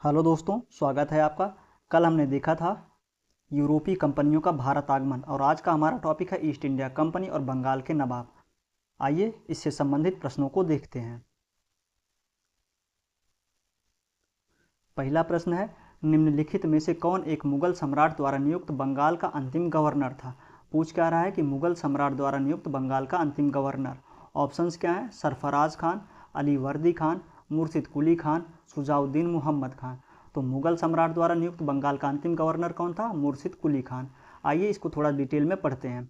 Hello दोस्तों, स्वागत है आपका। कल हमने देखा था यूरोपीय कंपनियों का भारत आगमन और आज का हमारा टॉपिक है ईस्ट इंडिया कंपनी और बंगाल के नवाब। आइए इससे संबंधित प्रश्नों को देखते हैं। पहला प्रश्न है, निम्नलिखित में से कौन एक मुगल सम्राट द्वारा नियुक्त बंगाल का अंतिम गवर्नर था। पूछ क्या रहा है कि मुगल सम्राट द्वारा नियुक्त बंगाल का अंतिम गवर्नर। ऑप्शंस क्या हैं? सरफराज खान, अली वर्दी खान, मुर्शिद कुली खान, शुजाउद्दीन मोहम्मद खान। तो मुगल सम्राट द्वारा नियुक्त बंगाल का अंतिम गवर्नर कौन था? मुर्शिद कुली खान। आइए इसको थोड़ा डिटेल में पढ़ते हैं।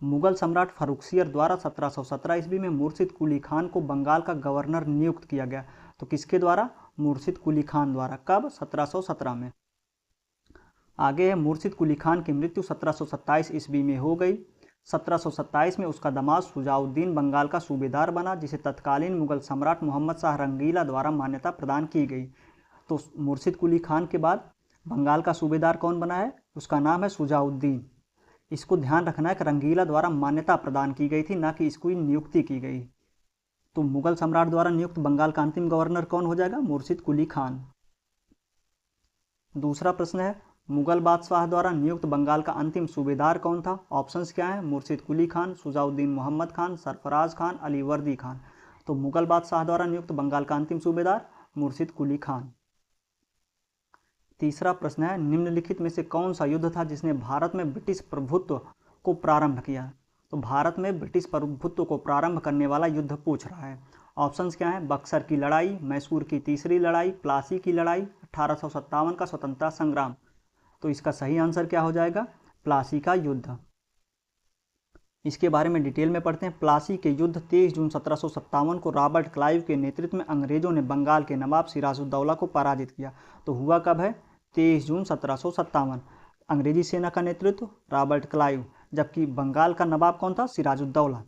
मुगल सम्राट फर्रुखसियर द्वारा 1717 ईस्वी में मुर्शिद कुली खान को बंगाल का गवर्नर नियुक्त किया गया। तो किसके द्वारा? मुर्शिद कुली खान द्वारा। कब? 1717 में। आगे है, मुर्शिद कुली खान की मृत्यु 1727 ईस्वी में हो गई। 1727 में उसका दामाद शुजाउद्दीन बंगाल का सूबेदार बना, जिसे तत्कालीन मुगल सम्राट मोहम्मद शाह रंगीला द्वारा मान्यता प्रदान की गई। तो मुर्शिद कुली खान के बाद बंगाल का सूबेदार कौन बना है? उसका नाम है शुजाउद्दीन। इसको ध्यान रखना है कि रंगीला द्वारा मान्यता प्रदान की गई थी, ना कि इसकी नियुक्ति की गई। तो मुगल सम्राट द्वारा नियुक्त बंगाल का अंतिम गवर्नर कौन हो जाएगा? मुर्शिद कुली खान। दूसरा प्रश्न है, मुगल बादशाह द्वारा नियुक्त बंगाल का अंतिम सूबेदार कौन था। ऑप्शंस क्या हैं? मुर्शिद कुली खान, शुजाउद्दीन मोहम्मद खान, सरफराज खान, अली वर्दी खान। तो मुगल बादशाह द्वारा नियुक्त बंगाल का अंतिम सूबेदार मुर्शिद कुली खान। तीसरा प्रश्न है, निम्नलिखित में से कौन सा युद्ध था जिसने भारत में ब्रिटिश प्रभुत्व को प्रारंभ किया। तो भारत में ब्रिटिश प्रभुत्व को प्रारंभ करने वाला युद्ध पूछ रहा है। ऑप्शंस क्या हैं? बक्सर की लड़ाई, मैसूर की तीसरी लड़ाई, प्लासी की लड़ाई, 1857 का स्वतंत्रता संग्राम। तो इसका सही आंसर क्या हो जाएगा? प्लासी का युद्ध। इसके बारे में डिटेल में पढ़ते हैं। प्लासी के युद्ध 23 जून 1757 को रॉबर्ट क्लाइव के नेतृत्व में अंग्रेजों ने बंगाल के नवाब सिराजुद्दौला को पराजित किया। तो हुआ कब है? 23 जून 1757। अंग्रेजी सेना का नेतृत्व रॉबर्ट क्लाइव, जबकि बंगाल का नवाब कौन था? सिराजुद्दौला।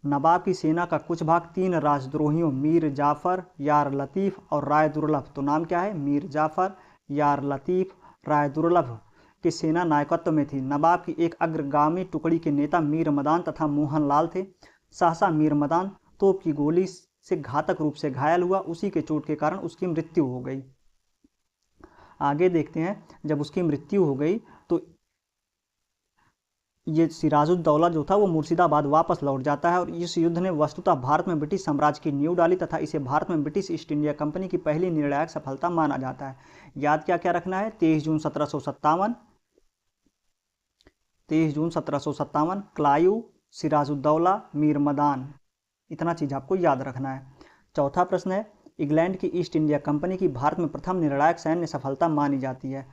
नवाब की सेना का कुछ भाग तीन राजद्रोहियों मीर जाफर, यार लतीफ़ और राय दुर्लभ। तो नाम क्या है? मीर जाफर, यार लतीफ़, राय दुर्लभ के सेना नायकत्व में थी। नवाब की एक अग्रगामी टुकड़ी के नेता मीर मदान तथा मोहन लाल थे। सहसा मीर मदान तोप की गोली से घातक रूप से घायल हुआ। उसी के चोट के कारण उसकी मृत्यु हो गई। आगे देखते हैं, जब उसकी मृत्यु हो गई तो ये सिराजुद्दौला जो था वो मुर्शिदाबाद वापस लौट जाता है और इस युद्ध ने वस्तुतः भारत में ब्रिटिश साम्राज्य की नींव डाली तथा इसे भारत में ब्रिटिश ईस्ट इंडिया कंपनी की पहली निर्णायक सफलता माना जाता है। याद क्या क्या रखना है? 23 जून 1757, 23 जून 1757, क्लाइव, सिराजुद्दौला, मीर मदान। इतना चीज़ आपको याद रखना है। चौथा प्रश्न है, इंग्लैंड की ईस्ट इंडिया कंपनी की भारत में प्रथम निर्णायक सैन्य सफलता मानी जाती है।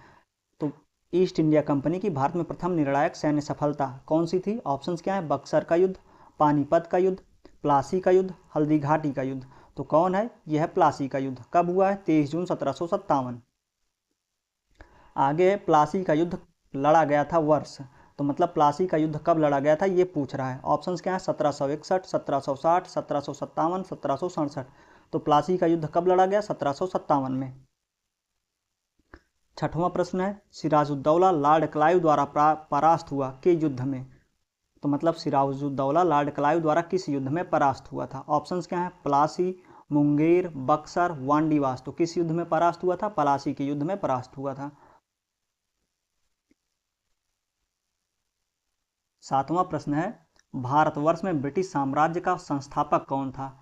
तो ईस्ट इंडिया कंपनी की भारत में प्रथम निर्णायक सैन्य सफलता कौन सी थी? ऑप्शंस क्या है? बक्सर का युद्ध, पानीपत का युद्ध, प्लासी का युद्ध, हल्दी घाटी का युद्ध। तो कौन है? यह है प्लासी का युद्ध। कब हुआ है? 23 जून 1757। आगे प्लासी का युद्ध लड़ा गया था वर्ष। तो मतलब प्लासी का युद्ध कब लड़ा गया था ये पूछ रहा है। ऑप्शंस क्या है? 1761, 1760, 1757, 1767। तो प्लासी का युद्ध कब लड़ा गया? 1757 में। छठवां प्रश्न है, सिराजुद्दौला लॉर्ड क्लाइव द्वारा परास्त हुआ के युद्ध में। तो मतलब सिराजुद्दौला लॉर्ड क्लाइव द्वारा किस युद्ध में परास्त हुआ था? ऑप्शंस क्या है? प्लासी, मुंगेर, बक्सर, वांडीवास। तो किस युद्ध में परास्त हुआ था? प्लासी के युद्ध में परास्त हुआ था। सातवां प्रश्न है, भारतवर्ष में ब्रिटिश साम्राज्य का संस्थापक कौन था?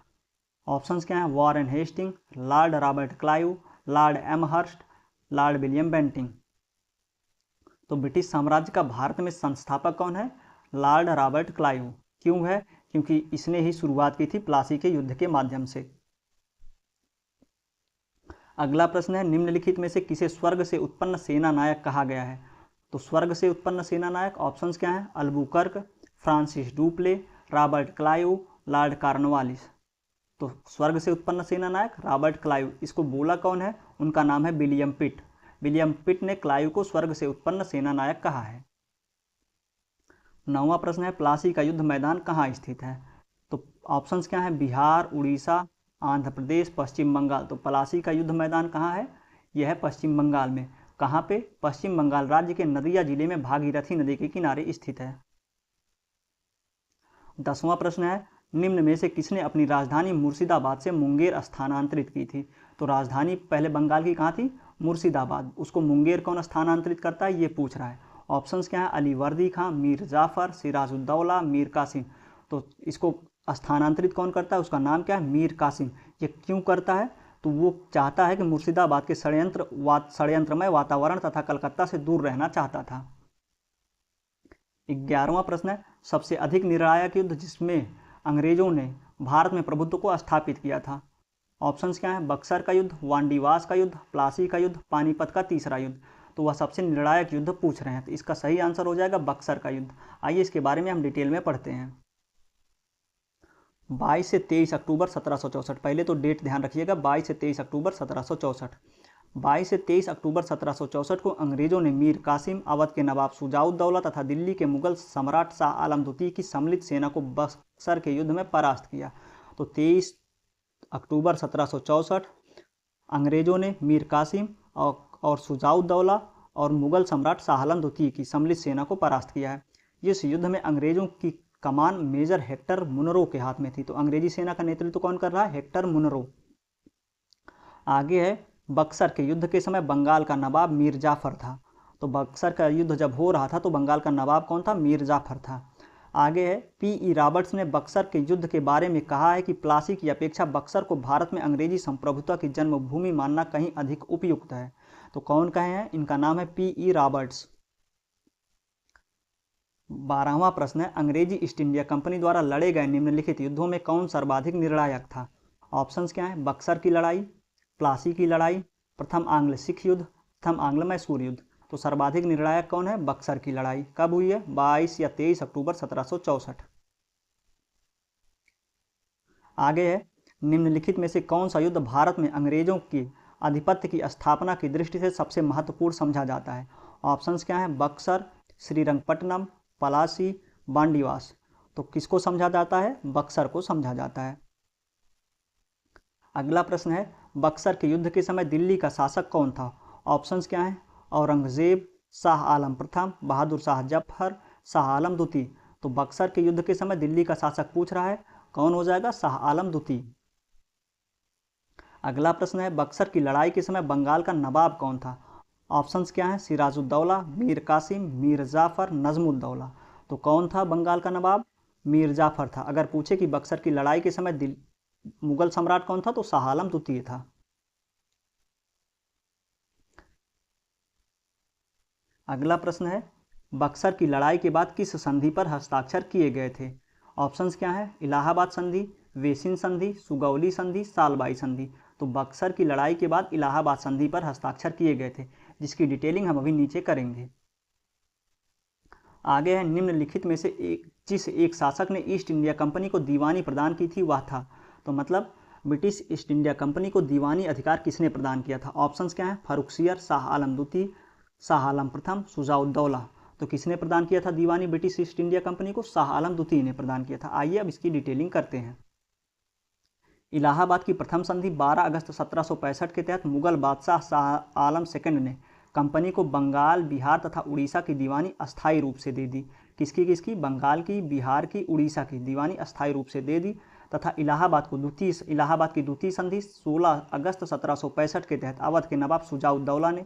ऑप्शंस क्या है? Warren Hasting, Lord Robert Clive, Lord Amherst, Lord William Bentinck. तो ब्रिटिश साम्राज्य का भारत में संस्थापक कौन है? Lord Robert Clive. क्यों है? क्योंकि इसने ही शुरुआत की थी प्लासी के युद्ध के माध्यम से। अगला प्रश्न है, निम्नलिखित में से किसे स्वर्ग से उत्पन्न सेना नायक कहा गया है? तो स्वर्ग से उत्पन्न सेना नायक ऑप्शंस क्या हैं? Albuquerque, Francis Dupleix, Robert Clive, Lord Cornwallis. तो स्वर्ग से उत्पन्न सेना नायक रॉबर्ट क्लाइव। इसको बोला कौन है? उनका नाम है विलियम पिट। विलियम पिट ने क्लाइव को स्वर्ग से उत्पन्न सेना नायक कहा है। नौवां प्रश्न है, प्लासी का युद्ध मैदान कहाँ स्थित है? तो ऑप्शंस क्या हैं? बिहार, उड़ीसा, आंध्र प्रदेश, पश्चिम बंगाल। तो प्लासी का युद्ध मैदान कहाँ है? यह है पश्चिम बंगाल में। कहाँ पे? पश्चिम बंगाल राज्य के नदिया जिले में भागीरथी नदी के किनारे स्थित है। 10वां प्रश्न है, निम्न में से किसने अपनी राजधानी मुर्शिदाबाद से मुंगेर स्थानांतरित की थी? तो राजधानी पहले बंगाल की कहाँ थी? मुर्शिदाबाद। उसको मुंगेर कौन स्थानांतरित करता है, ये पूछ रहा है। ऑप्शंस क्या है? अलीवर्दी खां, मीर जाफर, सिराजुद्दौला, मीर कासिम। तो इसको स्थानांतरित कौन करता है? उसका नाम क्या है? मीर कासिम। ये क्यों करता है? तो वो चाहता है कि मुर्शिदाबाद के षड्यंत्रमय वातावरण तथा कलकत्ता से दूर रहना चाहता था। 11वां प्रश्न है, सबसे अधिक निर्णायक युद्ध जिसमें अंग्रेजों ने भारत में प्रभुत्व को स्थापित किया था। ऑप्शंस क्या है? बक्सर का युद्ध, वांडीवास का युद्ध, प्लासी का युद्ध, पानीपत का तीसरा युद्ध। तो वह सबसे निर्णायक युद्ध पूछ रहे हैं, तो इसका सही आंसर हो जाएगा बक्सर का युद्ध। आइए इसके बारे में हम डिटेल में पढ़ते हैं। 22 से 23 अक्टूबर 1764, पहले तो डेट ध्यान रखिएगा, 22 से 23 अक्टूबर 1764। 22 से 23 अक्टूबर 1764 को अंग्रेजों ने मीर कासिम, अवध के नवाब शुजाउद्दौला तथा दिल्ली के मुगल सम्राट शाह आलम द्वितीय की सम्मिलित सेना को बक्सर के युद्ध में परास्त किया। तो 23 अक्टूबर 1764 अंग्रेजों ने मीर कासिम और शुजाउद्दौला और मुगल सम्राट शाह आलम द्वितीय की सम्मिलित सेना को परास्त किया है। इस युद्ध में अंग्रेजों की कमान मेजर हेक्टर मुनरो के हाथ में थी। तो अंग्रेजी सेना का नेतृत्व कौन कर रहा है? Hector Munro. आगे है, बक्सर के युद्ध के समय बंगाल का नवाब मीर जाफर था। तो बक्सर का युद्ध जब हो रहा था तो बंगाल का नवाब कौन था? मीर जाफर था। आगे है, पी.ई. रॉबर्ट्स ने बक्सर के युद्ध के बारे में कहा है कि प्लासी की अपेक्षा बक्सर को भारत में अंग्रेजी संप्रभुता की जन्मभूमि मानना कहीं अधिक उपयुक्त है। तो कौन कहे हैं? इनका नाम है पी.ई. रॉबर्ट्स। 12वां प्रश्न है, अंग्रेजी ईस्ट इंडिया कंपनी द्वारा लड़े गए निम्नलिखित युद्धों में कौन सर्वाधिक निर्णायक था? ऑप्शंस क्या है? बक्सर की लड़ाई, प्लासी की लड़ाई, प्रथम आंग्ल सिख युद्ध, प्रथम आंग्ल मैसूर युद्ध। तो सर्वाधिक निर्णायक कौन है? बक्सर की लड़ाई। कब हुई है? 22 या 23 अक्टूबर 1764। आगे है, निम्नलिखित में से कौन सा युद्ध भारत में अंग्रेजों के आधिपत्य की स्थापना की दृष्टि से सबसे महत्वपूर्ण समझा जाता है? ऑप्शंस क्या है? बक्सर, श्रीरंगपट्टनम, पलासी, बांडीवास। तो किसको समझा जाता है? बक्सर को समझा जाता है। अगला प्रश्न है, बक्सर के युद्ध के समय दिल्ली का शासक कौन था? ऑप्शंस क्या है? औरंगजेब, शाह आलम प्रथम, बहादुर शाह जफर, शाह आलम द्वितीय। तो बक्सर के युद्ध के समय दिल्ली का शासक पूछ रहा है, कौन हो जाएगा? शाह आलम द्वितीय। अगला प्रश्न है, बक्सर की लड़ाई के समय बंगाल का नवाब कौन था? ऑप्शंस क्या है? सिराजुद्दौला, मीर कासिम, मीर जाफर, नजमुद्दौला। तो कौन था बंगाल का नवाब? मीर जाफर था। अगर पूछे कि बक्सर की लड़ाई के समय मुगल सम्राट कौन था, तो शाह आलम द्वितीय था। अगला प्रश्न है, बक्सर की लड़ाई के बाद किस संधि पर हस्ताक्षर किए गए थे? ऑप्शंस क्या है? इलाहाबाद संधि, वेसिन संधि, सुगौली संधि, सालबाई संधि। तो बक्सर की लड़ाई के बाद इलाहाबाद संधि पर हस्ताक्षर किए गए थे, जिसकी डिटेलिंग हम अभी नीचे करेंगे। आगे है, निम्नलिखित में से जिस एक शासक ने ईस्ट इंडिया कंपनी को दीवानी प्रदान की थी वह था। तो मतलब ब्रिटिश ईस्ट इंडिया कंपनी को दीवानी अधिकार किसने प्रदान किया था? ऑप्शंस क्या है? फारुखसियर, शाह आलम द्वितीय, शाह आलम प्रथम, शुजाउद्दौला। तो किसने प्रदान किया था दीवानी ब्रिटिश ईस्ट इंडिया कंपनी को? शाह आलम द्वितीय ने प्रदान किया था। आइए अब इसकी डिटेलिंग करते हैं। इलाहाबाद की प्रथम संधि 12 अगस्त 1765 के तहत मुगल बादशाह शाह आलम सेकंड ने कंपनी को बंगाल, बिहार तथा उड़ीसा की दीवानी अस्थायी रूप से दे दी। किसकी? बंगाल की, बिहार की, उड़ीसा की दीवानी अस्थायी रूप से दे दी। तथा इलाहाबाद की द्वितीय संधि 16 अगस्त 1765 के तहत अवध के नवाब शुजाउद्दौला ने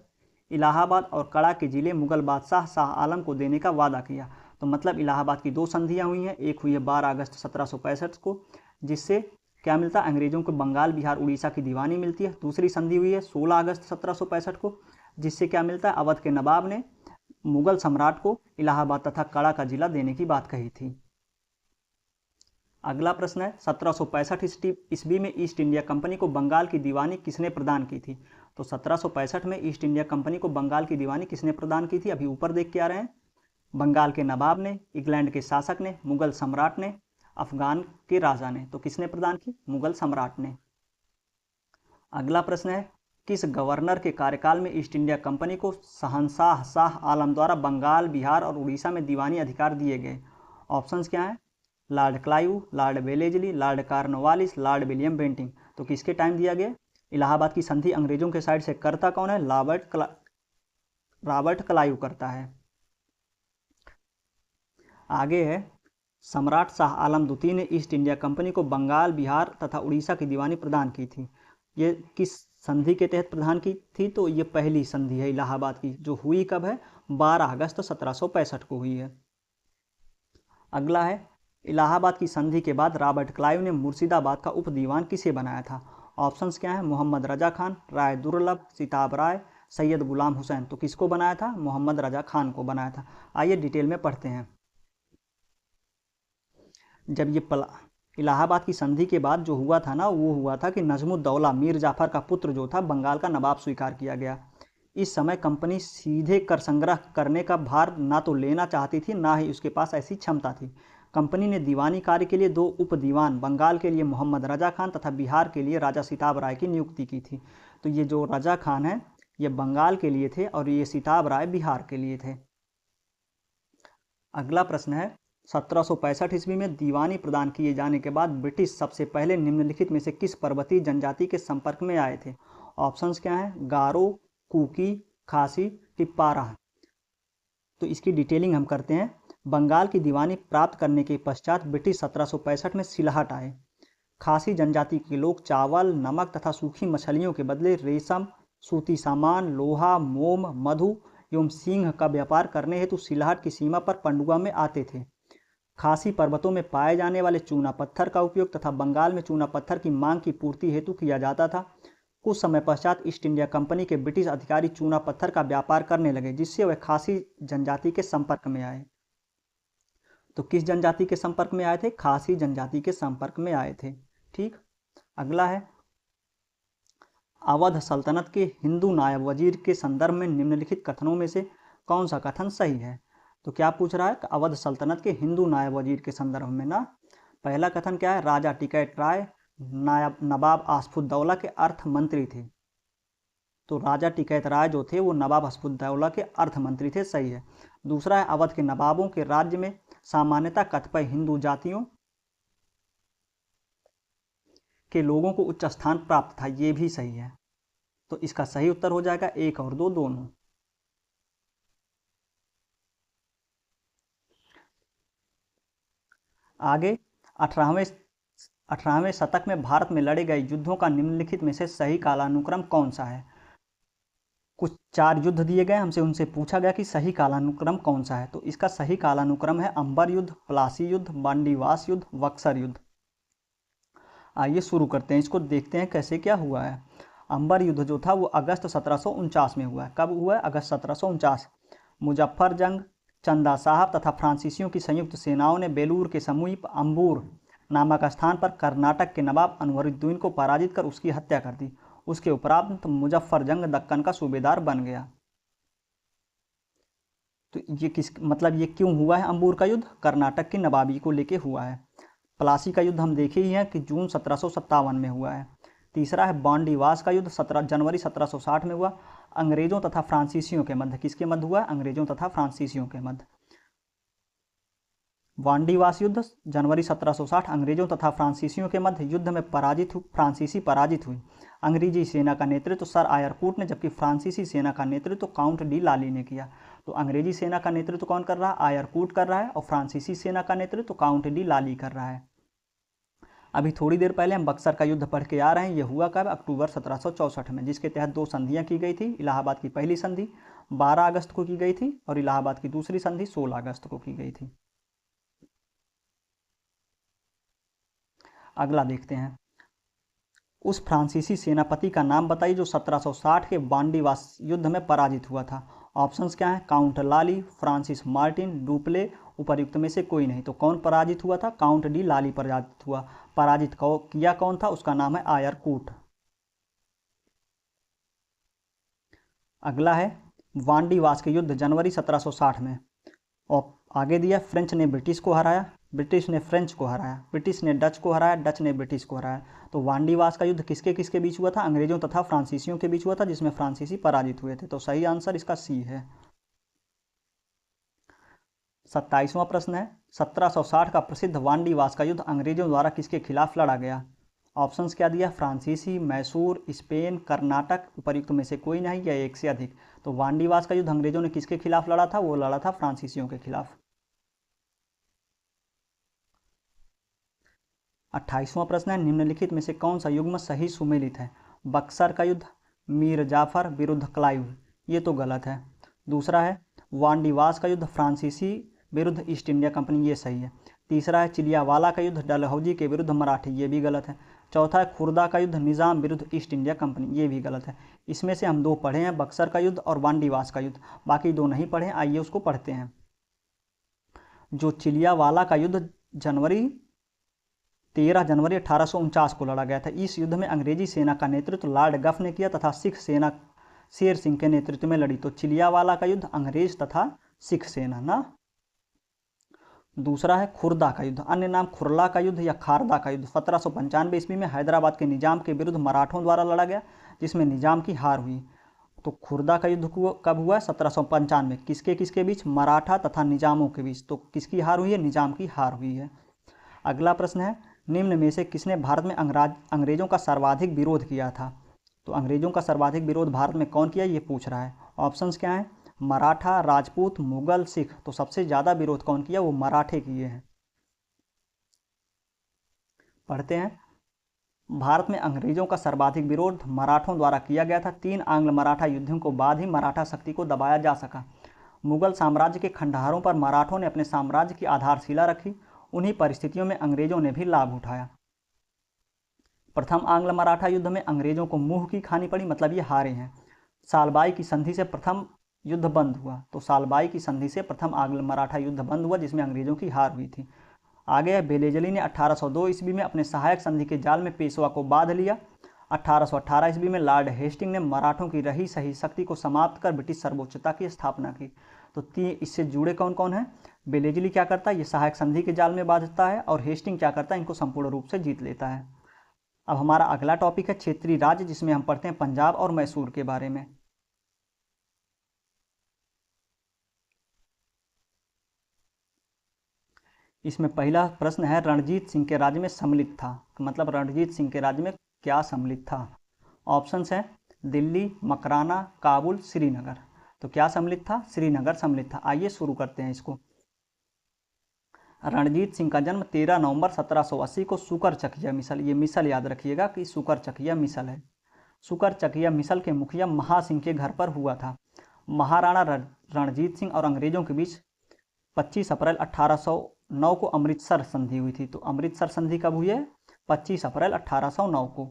इलाहाबाद और कड़ा के जिले मुगल बादशाह शाह आलम को देने का वादा किया। तो मतलब इलाहाबाद की दो संधियां हुई हैं, एक हुई है 12 अगस्त 1765 को, जिससे क्या मिलता है? अंग्रेजों को बंगाल, बिहार, उड़ीसा की दीवानी मिलती है। दूसरी संधि हुई है 16 अगस्त 1765 को, जिससे क्या मिलता है? अवध के नवाब ने मुगल सम्राट को इलाहाबाद तथा कड़ा का जिला देने की बात कही थी। अगला प्रश्न है, 1765 ईस्वी में ईस्ट इंडिया कंपनी को बंगाल की दीवानी किसने प्रदान की थी? तो 1765 में ईस्ट इंडिया कंपनी को बंगाल की दीवानी किसने प्रदान की थी? अभी ऊपर देख के आ रहे हैं। बंगाल के नवाब ने, इंग्लैंड के शासक ने, मुगल सम्राट ने, अफगान के राजा ने। तो किसने प्रदान की? मुगल सम्राट ने। अगला प्रश्न है, किस गवर्नर के कार्यकाल में ईस्ट इंडिया कंपनी को शहंशाह शाह आलम द्वारा बंगाल, बिहार और उड़ीसा में दीवानी अधिकार दिए गए? ऑप्शंस क्या हैं? Lord Clive, Lord Wellesley, Lord Cornwallis, Lord William Bentinck. तो किसके टाइम दिया गया? इलाहाबाद की संधि अंग्रेजों के साइड से करता कौन है? रॉबर्ट क्लाइव करता है। आगे है, सम्राट शाह आलम द्वितीय ने ईस्ट इंडिया कंपनी को बंगाल, बिहार तथा उड़ीसा की दीवानी प्रदान की थी। ये किस संधि के तहत प्रदान की थी, तो ये पहली संधि है इलाहाबाद की, जो हुई कब है, 12 अगस्त 1765 को हुई है। अगला है, इलाहाबाद की संधि के बाद रॉबर्ट क्लाइव ने मुर्शिदाबाद का उप दीवान किसे बनाया था? ऑप्शंस क्या है, मोहम्मद रजा खान, राय दुर्लभ, सिताब राय, सैयद गुलाम हुसैन। तो किसको बनाया था? मोहम्मद रजा खान को बनाया था। आइए डिटेल में पढ़ते हैं। जब ये इलाहाबाद की संधि के बाद जो हुआ था ना, वो हुआ था कि नजमुद्दौला मीर जाफर का पुत्र जो था बंगाल का नवाब स्वीकार किया गया। इस समय कंपनी सीधे कर संग्रह करने का भार ना तो लेना चाहती थी, ना ही उसके पास ऐसी क्षमता थी। कंपनी ने दीवानी कार्य के लिए 2 उप दीवान, बंगाल के लिए मोहम्मद रजा खान तथा बिहार के लिए राजा सिताब राय की नियुक्ति की थी। तो ये जो रजा खान है ये बंगाल के लिए थे और ये सिताब राय बिहार के लिए थे। अगला प्रश्न है, 1765 ईस्वी में दीवानी प्रदान किए जाने के बाद ब्रिटिश सबसे पहले निम्नलिखित में से किस पर्वतीय जनजाति के संपर्क में आए थे? ऑप्शंस क्या हैं, गारो, कुकी, खासी, टिप्पारा। तो इसकी डिटेलिंग हम करते हैं। बंगाल की दीवानी प्राप्त करने के पश्चात ब्रिटिश 1765 में सिलहट आए। खासी जनजाति के लोग चावल, नमक तथा सूखी मछलियों के बदले रेशम, सूती सामान, लोहा, मोम, मधु एवं सिंह का व्यापार करने हेतु सिलहट की सीमा पर पंडुआ में आते थे। खासी पर्वतों में पाए जाने वाले चूना पत्थर का उपयोग तथा बंगाल में चूना पत्थर की मांग की पूर्ति हेतु किया जाता था। कुछ समय पश्चात ईस्ट इंडिया कंपनी के ब्रिटिश अधिकारी चूना पत्थर का व्यापार करने लगे, जिससे वह खासी जनजाति के संपर्क में आए। तो किस जनजाति के संपर्क में आए थे? खासी जनजाति के संपर्क में आए थे। ठीक। अगला है, अवध सल्तनत के हिंदू नायब वजीर के संदर्भ में निम्नलिखित कथनों में से कौन सा कथन सही है? तो क्या पूछ रहा है? अवध सल्तनत के हिंदू नायब वजीर के संदर्भ में ना, पहला कथन क्या है, राजा टिकैत राय नवाब आसफुद्दौला के अर्थ मंत्री थे। तो राजा टिकैत राय जो थे वो नवाब आसफुद्दौला के अर्थ मंत्री थे, सही है। दूसरा है, अवध के नवाबों के राज्य में सामान्यतः कतिपय हिंदू जातियों के लोगों को उच्च स्थान प्राप्त था, ये भी सही है। तो इसका सही उत्तर हो जाएगा 1 और 2 दोनों। आगे 18वें शतक में भारत में लड़े गए युद्धों का निम्नलिखित में से सही कालानुक्रम कौन सा है? कुछ 4 युद्ध दिए गए, हमसे उनसे पूछा गया कि सही कालानुक्रम कौन सा है। तो इसका सही कालानुक्रम है अंबर युद्ध, प्लासी युद्ध, बांडीवास युद्ध, बक्सर युद्ध। आइए शुरू करते हैं, इसको देखते हैं कैसे क्या हुआ है। अंबर युद्ध जो था वो अगस्त 1749 में हुआ है। कब हुआ है? अगस्त 1749। मुजफ्फर जंग, चंदा साहब तथा फ्रांसीसियों की संयुक्त सेनाओं ने बेलूर के समीप अंबूर नामक स्थान पर कर्नाटक के नवाब अनवरुद्दीन को पराजित कर उसकी हत्या कर दी। उसके उपरांत मुजफ्फर जंग दक्कन का सूबेदार बन गया। तो ये ये क्यों हुआ है अंबूर का युद्ध? कर्नाटक की नवाबी को लेके हुआ है। प्लासी का युद्ध हम देखे ही हैं कि जून 1757 में हुआ है। तीसरा है बांडीवास का युद्ध, जनवरी 1760 में हुआ। अंग्रेजों तथा फ्रांसीसियों के मध्य, किसके मध्य हुआ? अंग्रेजों तथा फ्रांसीसियों के मध्य। वांडीवास युद्ध जनवरी 1760, अंग्रेजों तथा फ्रांसीसियों के मध्य। युद्ध में फ्रांसीसी पराजित हुई। अंग्रेजी सेना का नेतृत्व सर आयरकूट ने, जबकि फ्रांसीसी सेना का नेतृत्व काउंट डी लाली ने किया। तो अंग्रेजी सेना का नेतृत्व कौन कर रहा है? आयरकूट कर रहा है, और फ्रांसीसी सेना का नेतृत्व काउंट डी लाली कर रहा है। अभी थोड़ी देर पहले हम बक्सर का युद्ध पढ़ के आ रहे हैं। यह हुआ कब? अक्टूबर 1764 में, जिसके तहत 2 संधियां की गई थी। इलाहाबाद की पहली संधि 12 अगस्त को की गई थी और इलाहाबाद की दूसरी संधि 16 अगस्त को की गई थी। अगला देखते हैं, उस फ्रांसीसी सेनापति का नाम बताइए जो 1760 के बांडीवास युद्ध में पराजित हुआ था। ऑप्शंस क्या हैं? काउंट लाली, फ्रांसिस मार्टिन, डुप्ले, उपर्युक्त में से कोई नहीं। तो कौन पराजित हुआ था? काउंट डी लाली पराजित हुआ। पराजित किया कौन था? उसका नाम है आयरकूट। अगला है वांडीवास के युद्ध जनवरी 1760 में, और आगे दिया फ्रेंच ने ब्रिटिश को हराया, ब्रिटिश ने फ्रेंच को हराया, ब्रिटिश ने डच को हराया, डच ने ब्रिटिश को हराया। तो वांडीवास का युद्ध किसके किसके बीच हुआ था? अंग्रेजों तथा फ्रांसीसियों के बीच हुआ था, जिसमें फ्रांसीसी पराजित हुए थे। तो सही आंसर इसका सी है। 27वां प्रश्न है, 1760 का प्रसिद्ध वांडीवास का युद्ध अंग्रेजों द्वारा किसके खिलाफ लड़ा गया? ऑप्शंस क्या दिया? फ्रांसीसी, मैसूर, स्पेन, कर्नाटक, उपर्युक्त में से कोई नहीं या एक से अधिक। तो वांडीवास का युद्ध अंग्रेजों ने किसके खिलाफ लड़ा था? वो लड़ा था फ्रांसीसियों के खिलाफ। 28वां प्रश्न है, निम्नलिखित में से कौन सा युग्म सही सुमेलित है? बक्सर का युद्ध, मीर जाफर विरुद्ध क्लाइव, ये तो गलत है। दूसरा है वांडीवास का युद्ध, फ्रांसीसी विरुद्ध ईस्ट इंडिया कंपनी, ये सही है। तीसरा है चिलियावाला का युद्ध, डलहौजी के विरुद्ध मराठी, ये भी गलत है। चौथा है खुर्दा का युद्ध, निज़ाम विरुद्ध ईस्ट इंडिया कंपनी, ये भी गलत है। इसमें से हम 2 पढ़े हैं, बक्सर का युद्ध और वांडीवास का युद्ध, बाकी 2 नहीं पढ़े। आइए उसको पढ़ते हैं। जो चिलियावाला का युद्ध 13 जनवरी 1849 को लड़ा गया था। इस युद्ध में अंग्रेजी सेना का नेतृत्व लॉर्ड गफ ने किया तथा सिख सेना शेर सिंह के नेतृत्व में लड़ी। तो चिलियावाला का युद्ध अंग्रेज तथा सिख सेना ना। दूसरा है खुर्दा का युद्ध, अन्य नाम खुरला का युद्ध या खारदा का युद्ध, 1795 ईस्वी में हैदराबाद के निजाम के विरुद्ध मराठों द्वारा लड़ा गया, जिसमें निजाम की हार हुई। तो खुर्दा का युद्ध कब हुआ? 1795 में। किसके किसके बीच? मराठा तथा निजामों के बीच। तो किसकी हार हुई है? निजाम की हार हुई है। अगला प्रश्न है, निम्न में से किसने भारत में अंग्रेजों का सर्वाधिक विरोध किया था? तो अंग्रेजों का सर्वाधिक विरोध भारत में कौन किया, ये पूछ रहा है। ऑप्शंस क्या हैं? मराठा, राजपूत, मुगल, सिख। तो सबसे ज़्यादा विरोध कौन किया? वो मराठे किए हैं। पढ़ते हैं। भारत में अंग्रेजों का सर्वाधिक विरोध मराठों द्वारा किया गया था। 3 आंग्ल मराठा युद्धों को बाद ही मराठा शक्ति को दबाया जा सका। मुगल साम्राज्य के खंडहरों पर मराठों ने अपने साम्राज्य की आधारशिला रखी। उन्हीं परिस्थितियों में अंग्रेजों ने भी लाभ उठाया। प्रथम आंग्ल मराठा युद्ध में अंग्रेजों को मुंह की खानी पड़ी, मतलब ये हारे हैं। सालबाई की संधि से प्रथम युद्ध बंद हुआ। तो सालबाई की संधि से प्रथम आंग्ल मराठा युद्ध बंद हुआ, जिसमें अंग्रेजों की हार हुई थी। आगे है, बेलेजली ने 1802 ईस्वी में अपने सहायक संधि के जाल में पेशवा को बांध लिया। 1818 ईस्वी में लॉर्ड हेस्टिंग ने मराठों की रही सही शक्ति को समाप्त कर ब्रिटिश सर्वोच्चता की स्थापना की। तो इससे जुड़े कौन कौन है? बेलेजली क्या करता है? ये सहायक संधि के जाल में बांधता है, और हेस्टिंग क्या करता है? इनको संपूर्ण रूप से जीत लेता है। अब हमारा अगला टॉपिक है क्षेत्रीय राज्य, जिसमें हम पढ़ते हैं पंजाब और मैसूर के बारे में। इसमें पहला प्रश्न है, रणजीत सिंह के राज्य में सम्मिलित था, मतलब रणजीत सिंह के राज्य में क्या सम्मिलित था? ऑप्शंस हैं दिल्ली, मकराना, काबुल, श्रीनगर। तो क्या सम्मिलित था? श्रीनगर सम्मिलित था। आइए शुरू करते हैं इसको। रणजीत सिंह का जन्म 13 नवंबर 1780 को सुकरचकिया मिसल, ये मिसल याद रखिएगा कि सुकरचकिया मिसल है। सुकरचकिया मिसल के मुखिया महासिंह के घर पर हुआ था। महाराणा रणजीत सिंह और अंग्रेजों के बीच 25 अप्रैल 1809 को अमृतसर संधि हुई थी। तो अमृतसर संधि कब हुई है? 25 अप्रैल 1809 को।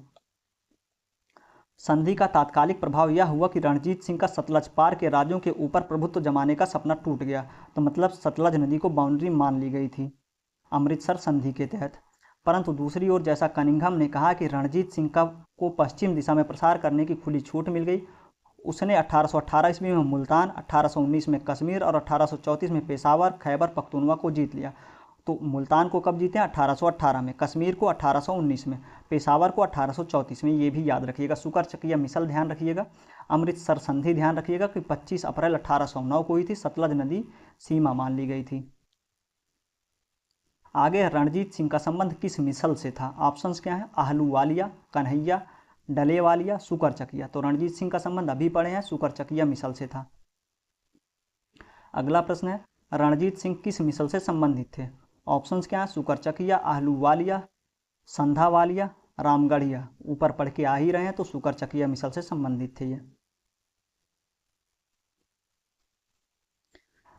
संधि का तात्कालिक प्रभाव यह हुआ कि रणजीत सिंह का सतलज पार के राज्यों के ऊपर प्रभुत्व जमाने का सपना टूट गया। तो मतलब सतलज नदी को बाउंड्री मान ली गई थी अमृतसर संधि के तहत। परंतु दूसरी ओर जैसा कनिंघम ने कहा कि रणजीत सिंह को पश्चिम दिशा में प्रसार करने की खुली छूट मिल गई, उसने 1818 ईस्वी में मुल्तान, 1819 में कश्मीर और 1834 में पेशावर, खैबर पख्तूनवा को जीत लिया। तो मुल्तान को कब जीते हैं? 1818 में, कश्मीर को 1819 में, पेशावर को 1834 में। ये भी याद रखिएगा। सुकरचकिया मिसल ध्यान रखिएगा। अमृतसर संधि ध्यान रखिएगा कि 25 अप्रैल 1809 को हुई थी। सतलज नदी सीमा मान ली गई थी। आगे रणजीत सिंह का संबंध किस मिसल से था? ऑप्शंस क्या हैं? आहलूवालिया, कन्हैया, डलेवालिया, सुकरचकिया। तो रणजीत सिंह का संबंध अभी पढ़े हैं, सुकरचकिया मिसल से था। अगला प्रश्न है, रणजीत सिंह किस मिसल से संबंधित थे? ऑप्शंस क्या हैं? सुकरचकिया, आहलूवालिया, संधावालिया, रामगढ़िया। ऊपर पढ़ के आ ही रहे हैं, तो सुकरचकिया मिसल से संबंधित थे ये।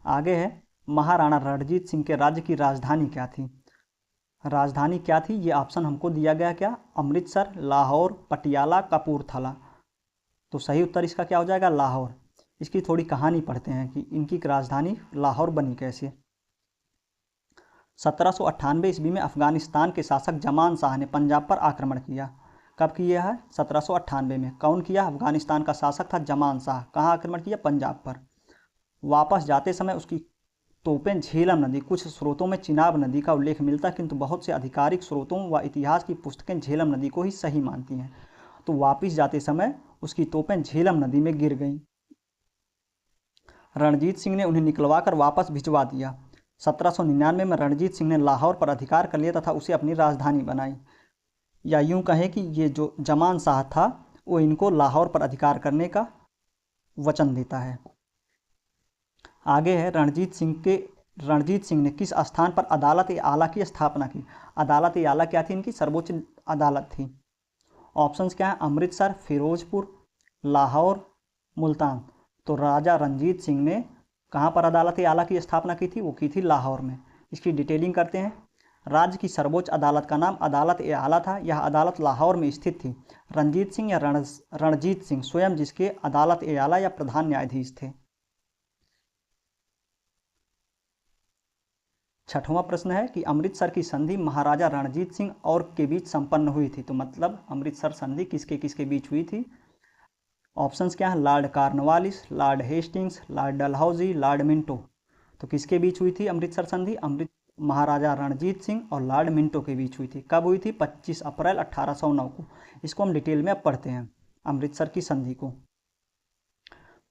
आगे है, महाराणा रणजीत सिंह के राज्य की राजधानी क्या थी? राजधानी क्या थी? ये ऑप्शन हमको दिया गया क्या? अमृतसर, लाहौर, पटियाला, कपूरथला। तो सही उत्तर इसका क्या हो जाएगा? लाहौर। इसकी थोड़ी कहानी पढ़ते हैं कि इनकी राजधानी लाहौर बनी कैसे। 1798 ईस्वी में अफगानिस्तान के शासक जमान शाह ने पंजाब पर आक्रमण किया। कब किया है? 1798 में। कौन किया? अफगानिस्तान का शासक था जमान शाह। कहाँ आक्रमण किया? पंजाब पर। वापस जाते समय उसकी तोपें झेलम नदी, कुछ स्रोतों में चिनाब नदी का उल्लेख मिलता है, किंतु बहुत से आधिकारिक स्रोतों व इतिहास की पुस्तकें झेलम नदी को ही सही मानती हैं। तो वापस जाते समय उसकी तोपें झेलम नदी में गिर गईं। रणजीत सिंह ने उन्हें निकलवाकर वापस भिजवा दिया। 1799 में रणजीत सिंह ने लाहौर पर अधिकार कर लिया तथा उसे अपनी राजधानी बनाई। या यूं कहें कि ये जो जमान शाह था वो इनको लाहौर पर अधिकार करने का वचन देता है। आगे है, रणजीत सिंह ने किस स्थान पर अदालत-ए-आला की स्थापना की? अदालत-ए-आला क्या थी? इनकी सर्वोच्च अदालत थी। ऑप्शंस क्या हैं? अमृतसर, फिरोजपुर, लाहौर, मुल्तान। तो राजा रणजीत सिंह ने कहाँ पर अदालत आला की स्थापना की थी? वो की थी लाहौर में। इसकी डिटेलिंग करते हैं। राज्य की सर्वोच्च अदालत का नाम अदालत आला था। यह अदालत लाहौर में स्थित थी। रणजीत सिंह या रणजीत सिंह स्वयं जिसके अदालत आला या प्रधान न्यायाधीश थे। छठवां प्रश्न है कि अमृतसर की संधि महाराजा रणजीत सिंह और के बीच संपन्न हुई थी। तो मतलब अमृतसर संधि किसके किसके बीच हुई थी? ऑप्शंस क्या हैं? Lord Cornwallis, Lord Hastings, Lord Dalhousie, Lord Minto. तो किसके बीच हुई थी अमृतसर संधि? महाराजा रणजीत सिंह और लॉर्ड मिंटो के बीच हुई थी। कब हुई थी? 25 अप्रैल 1809 को। इसको हम डिटेल में अब पढ़ते हैं अमृतसर की संधि को।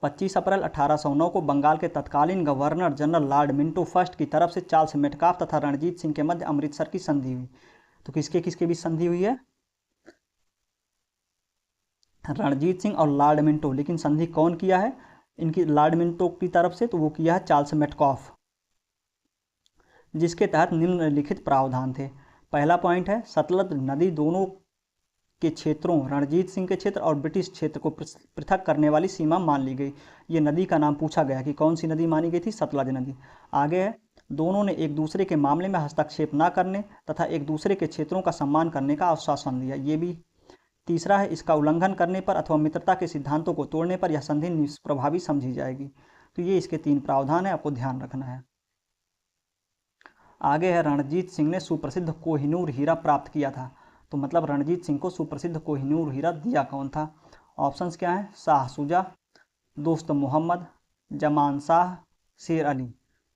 25 अप्रैल 1809 को बंगाल के तत्कालीन governor general Lord Minto first की तरफ से चार्ल्स मेटकाफ तथा रणजीत सिंह के मध्य अमृतसर की संधि हुई। तो किसके किसके बीच संधि हुई है? रणजीत सिंह और लॉर्ड मिंटो। लेकिन संधि कौन किया है इनकी लॉर्ड मिंटो की तरफ से? तो वो किया है चार्ल्स मेटकाफ, जिसके तहत निम्नलिखित प्रावधान थे। पहला पॉइंट है, सतलज नदी दोनों के क्षेत्रों रणजीत सिंह के क्षेत्र और ब्रिटिश क्षेत्र को पृथक करने वाली सीमा मान ली गई। ये नदी का नाम पूछा गया कि कौन सी नदी मानी गई थी? सतलज नदी। आगे है, दोनों ने एक दूसरे के मामले में हस्तक्षेप न करने तथा एक दूसरे के क्षेत्रों का सम्मान करने का आश्वासन दिया। ये भी। तीसरा है, इसका उल्लंघन करने पर अथवा मित्रता के सिद्धांतों को तोड़ने पर यह संधि निष्प्रभावी समझी जाएगी। तो ये इसके 3 प्रावधान है, आपको ध्यान रखना है। आगे है, रणजीत सिंह ने सुप्रसिद्ध कोहिनूर हीरा प्राप्त किया था। तो मतलब रणजीत सिंह को सुप्रसिद्ध कोहिनूर हीरा दिया कौन था? ऑप्शंस क्या हैं? शाह शुजा, दोस्त मोहम्मद, जमान शाह, शेर अली।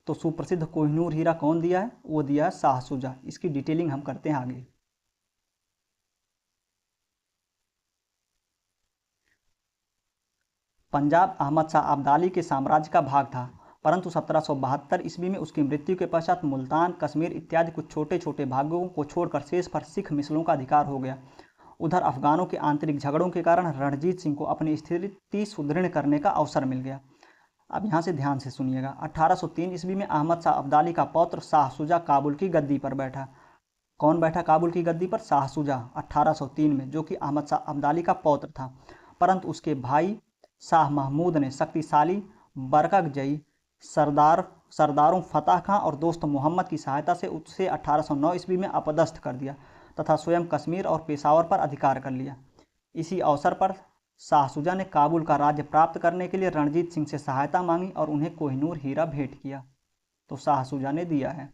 तो सुप्रसिद्ध कोहिनूर हीरा कौन दिया है? वो दिया है शाह शुजा। इसकी डिटेलिंग हम करते हैं आगे। पंजाब अहमद शाह अब्दाली के साम्राज्य का भाग था, परंतु 1772 ईस्वी में उसकी मृत्यु के पश्चात मुल्तान, कश्मीर इत्यादि कुछ छोटे छोटे भागों को छोड़कर शेष पर सिख मिसलों का अधिकार हो गया। उधर अफगानों के आंतरिक झगड़ों के कारण रणजीत सिंह को अपनी स्थिति सुदृढ़ करने का अवसर मिल गया। अब यहाँ से ध्यान से सुनिएगा। 1803 ईस्वी में अहमद शाह अब्दाली का पौत्र शाह शुजा काबुल की गद्दी पर बैठा। कौन बैठा काबुल की गद्दी पर? शाह शुजा 1803 में, जो कि अहमद शाह अब्दाली का पौत्र था। परंतु उसके भाई शाह महमूद ने शक्तिशाली बरकगजई सरदारों फतह खां और दोस्त मोहम्मद की सहायता से उसे 1809 ईस्वी में अपदस्थ कर दिया तथा स्वयं कश्मीर और पेशावर पर अधिकार कर लिया। इसी अवसर पर शाह शुजा ने काबुल का राज्य प्राप्त करने के लिए रणजीत सिंह से सहायता मांगी और उन्हें कोहिनूर हीरा भेंट किया। तो शाह शुजा ने दिया है।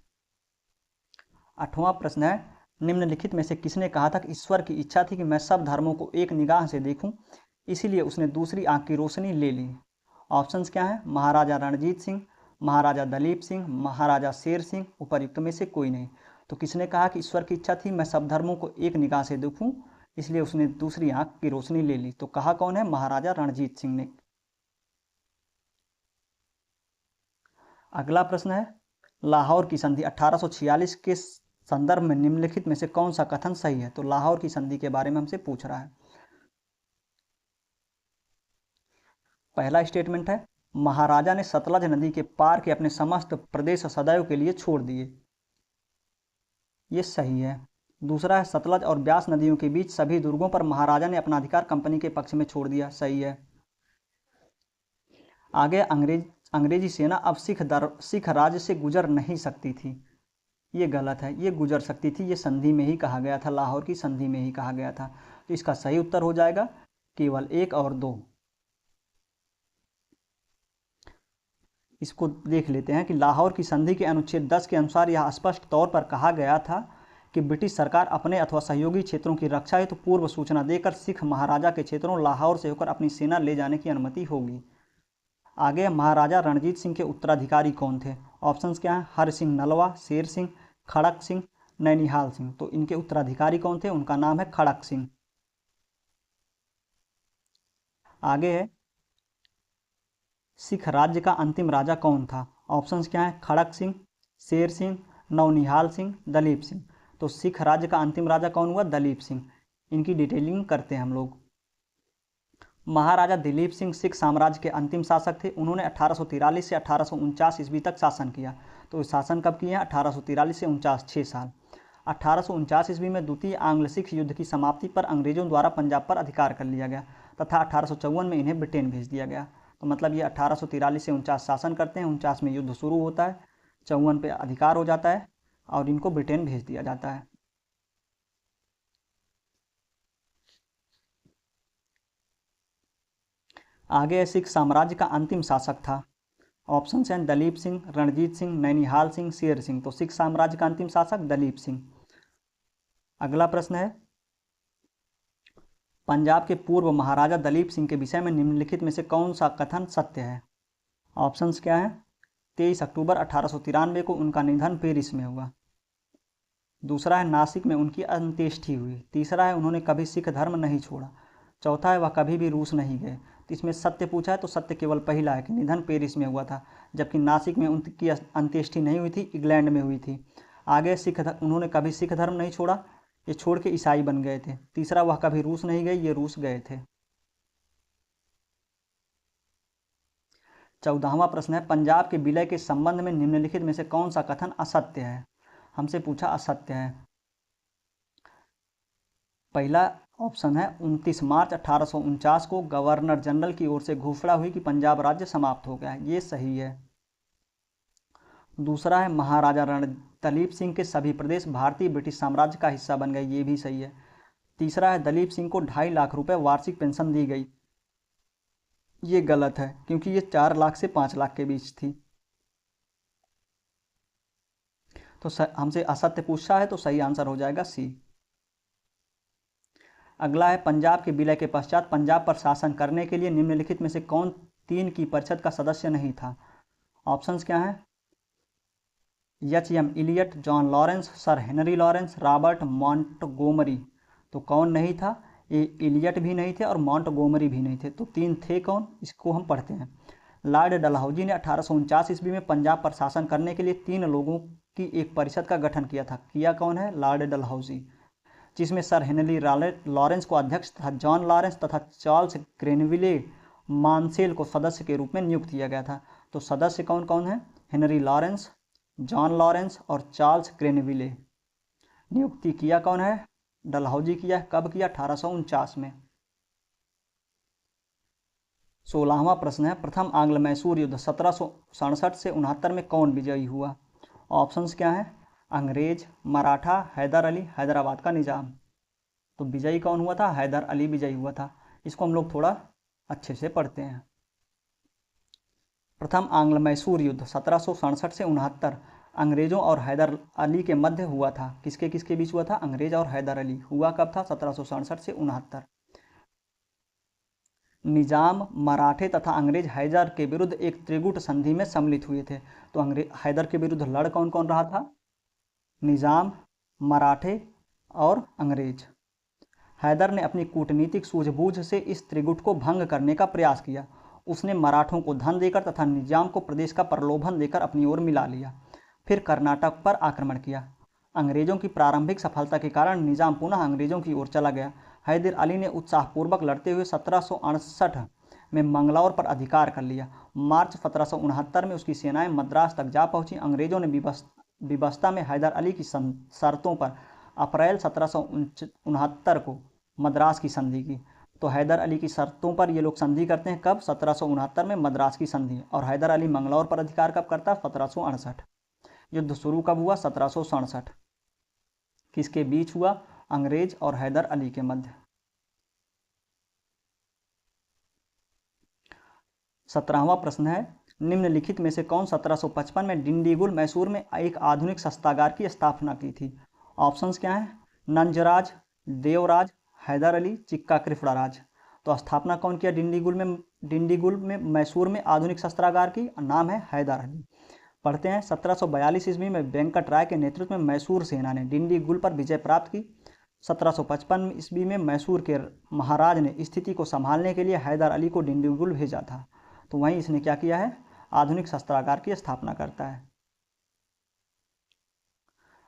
8वां प्रश्न है, निम्नलिखित में से किसने कहा था कि ईश्वर की इच्छा थी कि मैं सब धर्मों को एक निगाह से देखूं, इसीलिए उसने दूसरी आंख की रोशनी ले ली? ऑप्शंस क्या हैं? महाराजा रणजीत सिंह, महाराजा दलीप सिंह, महाराजा शेर सिंह, उपर्युक्त में से कोई नहीं। तो किसने कहा कि ईश्वर की इच्छा थी मैं सब धर्मों को एक निगाह से देखूं, इसलिए उसने दूसरी आंख की रोशनी ले ली? तो कहा कौन है? महाराजा रणजीत सिंह ने। अगला प्रश्न है, लाहौर की संधि 1846 के संदर्भ में निम्नलिखित में से कौन सा कथन सही है? तो लाहौर की संधि के बारे में हमसे पूछ रहा है। पहला स्टेटमेंट है, महाराजा ने सतलज नदी के पार के अपने समस्त प्रदेश सदैव के लिए छोड़ दिए। ये सही है। दूसरा है, सतलज और ब्यास नदियों के बीच सभी दुर्गों पर महाराजा ने अपना अधिकार कंपनी के पक्ष में छोड़ दिया। सही है। आगे, अंग्रेजी सेना अब सिख राज्य से गुजर नहीं सकती थी। ये गलत है, ये गुजर सकती थी। ये संधि में ही कहा गया था, लाहौर की संधि में ही कहा गया था। तो इसका सही उत्तर हो जाएगा केवल 1 और 2। इसको देख लेते हैं कि लाहौर की संधि के अनुच्छेद 10 के अनुसार यह स्पष्ट तौर पर कहा गया था कि ब्रिटिश सरकार अपने अथवा सहयोगी क्षेत्रों की रक्षा हेतु पूर्व सूचना देकर सिख महाराजा के क्षेत्रों लाहौर से होकर अपनी सेना ले जाने की अनुमति होगी। आगे, महाराजा रणजीत सिंह के उत्तराधिकारी कौन थे? ऑप्शंस क्या हैं? हर सिंह नलवा, शेर सिंह, खड़क सिंह, नैनिहाल सिंह। तो इनके उत्तराधिकारी कौन थे? उनका नाम है खड़क सिंह। आगे है, सिख राज्य का अंतिम राजा कौन था? ऑप्शंस क्या हैं? खड़क सिंह, शेर सिंह, नौनिहाल सिंह, दलीप सिंह। तो सिख राज्य का अंतिम राजा कौन हुआ? दलीप सिंह। इनकी डिटेलिंग करते हैं हम लोग। महाराजा दिलीप सिंह सिख साम्राज्य के अंतिम शासक थे। उन्होंने 1843 से 1849 ईस्वी तक शासन किया। तो शासन कब किए हैं? 1843 से 49, 6 साल। 1849 ईस्वी में द्वितीय आंग्ल सिख युद्ध की समाप्ति पर अंग्रेजों द्वारा पंजाब पर अधिकार कर लिया गया तथा 1854 में इन्हें ब्रिटेन भेज दिया गया। तो मतलब ये 1843 से 49 शासन करते हैं, 49 में युद्ध शुरू होता है, 54 पे अधिकार हो जाता है और इनको ब्रिटेन भेज दिया जाता है। आगे सिख साम्राज्य का अंतिम शासक था। ऑप्शन हैं दलीप सिंह, रणजीत सिंह, नैनीहाल सिंह, शेर सिंह। तो सिख साम्राज्य का अंतिम शासक दलीप सिंह। अगला प्रश्न है, पंजाब के पूर्व महाराजा दलीप सिंह के विषय में निम्नलिखित में से कौन सा कथन सत्य है? ऑप्शंस क्या है? 23 अक्टूबर 1893 को उनका निधन पेरिस में हुआ। दूसरा है नासिक में उनकी अंत्येष्टि हुई। तीसरा है उन्होंने कभी सिख धर्म नहीं छोड़ा। चौथा है वह कभी भी रूस नहीं गए। तो इसमें सत्य पूछा है तो सत्य केवल पहला है कि निधन पेरिस में हुआ था, जबकि नासिक में उनकी अंत्येष्टि नहीं हुई थी, इंग्लैंड में हुई थी। आगे उन्होंने कभी सिख धर्म नहीं छोड़ा, ये छोड़ के ईसाई बन गए थे। तीसरा वह कभी रूस नहीं गए, ये रूस गए थे। 14वां प्रश्न है, पंजाब के विलय के संबंध में निम्नलिखित में से कौन सा कथन असत्य है? हमसे पूछा असत्य है। पहला ऑप्शन है 29 मार्च 1849 को गवर्नर जनरल की ओर से घोषणा हुई कि पंजाब राज्य समाप्त हो गया, ये सही है। दूसरा है महाराजा दलीप सिंह के सभी प्रदेश भारतीय ब्रिटिश साम्राज्य का हिस्सा बन गए, ये भी सही है। तीसरा है दलीप सिंह को 2.5 लाख रुपए वार्षिक पेंशन दी गई, ये गलत है क्योंकि ये 4 लाख से 5 लाख के बीच थी। तो हमसे असत्य पूछा है तो सही आंसर हो जाएगा सी। अगला है, पंजाब के विलय के पश्चात पंजाब पर शासन करने के लिए निम्नलिखित में से कौन 3 की परिषद का सदस्य नहीं था? ऑप्शंस क्या हैं? H M. Elliot, John Lawrence, Sir Henry Lawrence, Robert Montgomery. तो कौन नहीं था? ये इलियट भी नहीं थे और मॉन्टगोमरी भी नहीं थे। तो 3 थे कौन, इसको हम पढ़ते हैं। लॉर्ड डलहौजी ने 1849 ईस्वी में पंजाब पर शासन करने के लिए 3 लोगों की एक परिषद का गठन किया था। किया कौन है? लॉर्ड डलहौजी, जिसमें सर हेनरी लॉरेंस को अध्यक्ष तथा जॉन लॉरेंस तथा चार्ल्स ग्रेनविले मानसेल को सदस्य के रूप में नियुक्त किया गया था। तो सदस्य कौन कौन है? हेनरी लॉरेंस, जॉन लॉरेंस और चार्ल्स ग्रेनविले। नियुक्ति किया कौन है? डलहौजी किया। कब किया? 1849 में। 16वां प्रश्न है, प्रथम आंग्ल मैसूर युद्ध 1767 से 69 में कौन विजयी हुआ? ऑप्शंस क्या है? अंग्रेज, मराठा, हैदर अली, हैदराबाद का निजाम। तो विजयी कौन हुआ था? हैदर अली विजयी हुआ था। इसको हम लोग थोड़ा अच्छे से पढ़ते हैं। प्रथम आंग्ल मैसूर युद्ध 1767 से 69 अंग्रेजों और हैदर अली के मध्य हुआ था। किसके किसके बीच हुआ था? अंग्रेज और हैदर अली। हुआ कब था? 1767 से 69। निजाम, मराठे तथा अंग्रेज हैदर के विरुद्ध एक त्रिगुट संधि में सम्मिलित हुए थे। तो हैदर के विरुद्ध लड़ कौन कौन रहा था? निजाम, मराठे और अंग्रेज। हैदर ने अपनी कूटनीतिक सूझबूझ से इस त्रिगुट को भंग करने का प्रयास किया। उसने मराठों को धन देकर तथा निजाम को प्रदेश का प्रलोभन देकर अपनी ओर मिला लिया। फिर कर्नाटक पर आक्रमण किया। अंग्रेजों की प्रारंभिक सफलता के कारण निजाम पुनः अंग्रेजों की ओर चला गया। हैदर अली ने उत्साहपूर्वक लड़ते हुए 1768 में मंगलौर पर अधिकार कर लिया। मार्च 1769 में उसकी सेनाएं मद्रास तक जा पहुंची। अंग्रेजों ने विवस्ता में हैदर अली की शर्तों पर अप्रैल 1769 को मद्रास की संधि की। तो हैदर अली की शर्तों पर ये लोग संधि करते हैं कब? 1769 में मद्रास की संधि। और हैदर अली मंगलौर पर अधिकार कब करता? 1768। युद्ध शुरू कब हुआ? 1767। किसके बीच हुआ? अंग्रेज और हैदर अली के मध्य। 17वां प्रश्न है, निम्नलिखित में से कौन 1755 में डिंडीगुल मैसूर में एक आधुनिक शस्त्रागार की स्थापना की थी? ऑप्शंस क्या हैं? नंजराज, देवराज, हैदर अली, चिक्का कृष्णराज। तो स्थापना कौन किया डिंडीगुल में मैसूर में आधुनिक शस्त्रागार की? नाम है हैदर अली। पढ़ते हैं। 1742 ईस्वी में वेंकट राय के नेतृत्व में मैसूर सेना ने डिंडीगुल पर विजय प्राप्त की। 1755 ईस्वी में मैसूर के महाराज ने स्थिति को संभालने के लिए हैदर अली को डिंडीगुल भेजा था। तो वहीं इसने क्या किया है? आधुनिक शस्त्रागार की स्थापना करता है।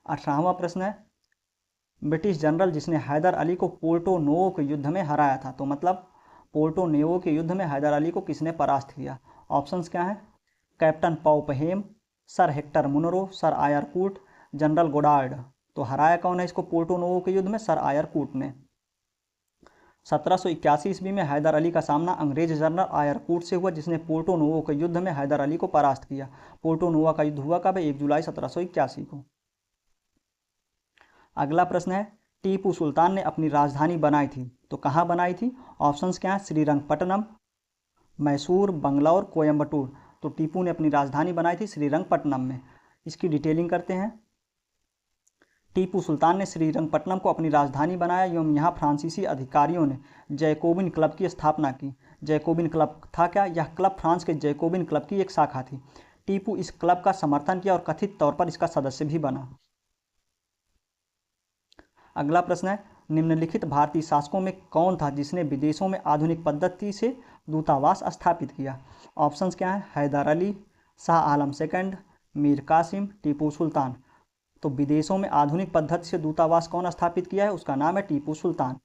18वां प्रश्न है, ब्रिटिश जनरल जिसने हैदर अली को पोर्टो नोवो के युद्ध में हराया था। तो मतलब पोर्टो नोवो के युद्ध में हैदर अली को किसने परास्त किया? ऑप्शंस क्या हैं? Captain Popham, sir Hector Munro, sir Eyre Coote, general Goddard. तो हराया कौन है इसको पोर्टो नोवो के युद्ध में? सर आयर कूट ने। 1781 ईस्वी में हैदर अली का सामना अंग्रेज जनरल आयरकूट से हुआ, जिसने पोर्टो नोवो के युद्ध में हैदर अली को परास्त किया। पोर्टो नोवो का युद्ध हुआ कब? 1 जुलाई 1781 को। अगला प्रश्न है, टीपू सुल्तान ने अपनी राजधानी बनाई थी तो कहाँ बनाई थी? ऑप्शंस क्या हैं? श्रीरंगपट्टनम, मैसूर, बंगलौर, कोयम्बटूर। तो टीपू ने अपनी राजधानी बनाई थी श्रीरंगपट्टनम में। इसकी डिटेलिंग करते हैं। टीपू सुल्तान ने श्रीरंगपट्टनम को अपनी राजधानी बनाया एवं यहाँ फ्रांसीसी अधिकारियों ने जैकोबिन क्लब की स्थापना की। जैकोबिन क्लब था क्या? यह क्लब फ्रांस के जैकोबिन क्लब की एक शाखा थी। टीपू इस क्लब का समर्थन किया और कथित तौर पर इसका सदस्य भी बना। अगला प्रश्न है, निम्नलिखित भारतीय शासकों में कौन था जिसने विदेशों में आधुनिक पद्धति से दूतावास स्थापित किया? ऑप्शंस क्या हैं? हैदर अली, शाह आलम सेकंड, मीर कासिम, टीपू सुल्तान। तो विदेशों में आधुनिक पद्धति से दूतावास कौन स्थापित किया है? उसका नाम है टीपू सुल्तान।